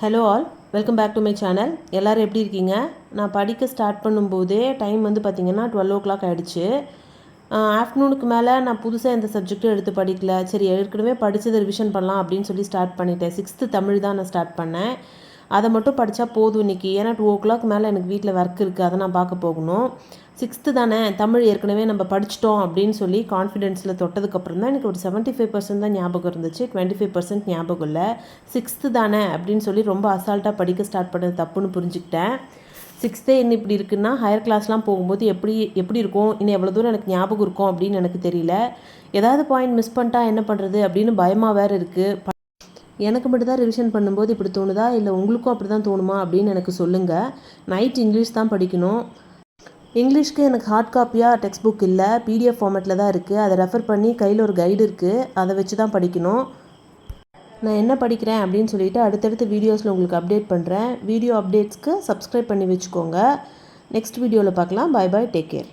Hello all, welcome back to my channel. எல்லோரும் எப்படி இருக்கீங்க? நான் படிக்க ஸ்டார்ட் பண்ணும்போதே டைம் வந்து பார்த்திங்கன்னா 12 ஆகிடுச்சு. ஆஃப்டர்நூனுக்கு மேலே நான் புதுசாக எந்த சப்ஜெக்ட்டும் எடுத்து படிக்கல. சரி, ஏற்கனவே படித்ததை ரிவிஷன் பண்ணலாம் அப்படின்னு சொல்லி ஸ்டார்ட் பண்ணிட்டேன். 6th தமிழ் தான் நான் ஸ்டார்ட் பண்ணேன். அதை மட்டும் படித்தா போதும் இன்றைக்கி. ஏன்னா 2 மேலே எனக்கு வீட்டில் ஒர்க் இருக்குது, அதை நான் பார்க்க போகணும். 6th தானே, தமிழ் ஏற்கனவே நம்ம படிச்சிட்டோம் அப்படின்னு சொல்லி கான்ஃபிடென்ஸில் தொட்டதுக்கப்புறம் தான் எனக்கு ஒரு 75% தான் ஞாபகம் இருந்துச்சு. 25% ஞாபகம் இல்லை. 6th தானே அப்படின்னு சொல்லி ரொம்ப அசால்ட்டாக படிக்க ஸ்டார்ட் பண்ணது தப்புன்னு புரிஞ்சுக்கிட்டேன். 6th இன்னும் இப்படி இருக்குன்னா ஹையர் கிளாஸ்லாம் போகும்போது எப்படி இருக்கும், இன்னும் எவ்வளோ தூரம் எனக்கு ஞாபகம் இருக்கும் அப்படின்னு எனக்கு தெரியல. ஏதாவது பாயிண்ட் மிஸ் பண்ணிட்டா என்ன பண்ணுறது அப்படின்னு பயமாக வேறு இருக்குது. எனக்கு மட்டும் தான் ரிவிஷன் பண்ணும்போது இப்படி தோணுதா, இல்லை உங்களுக்கும் அப்படி தான் தோணுமா அப்படின்னு எனக்கு சொல்லுங்கள். நைட் இங்கிலீஷ் தான் படிக்கணும். இங்கிலீஷ்க்கு எனக்கு ஹார்ட் காப்பியாக டெக்ஸ்ட் புக் இல்லை, PDF ஃபார்மேட்டில் தான் இருக்குது. அதை ரெஃபர் பண்ணி கையில் ஒரு கைடு இருக்குது, அதை வச்சு தான் படிக்கணும். நான் என்ன படிக்கிறேன் அப்படின்னு சொல்லிவிட்டு அடுத்தடுத்த வீடியோஸில் உங்களுக்கு அப்டேட் பண்ணுறேன். வீடியோ அப்டேட்ஸ்க்கு சப்ஸ்கிரைப் பண்ணி வச்சுக்கோங்க. நெக்ஸ்ட் வீடியோவில் பார்க்கலாம். Bye bye, take care.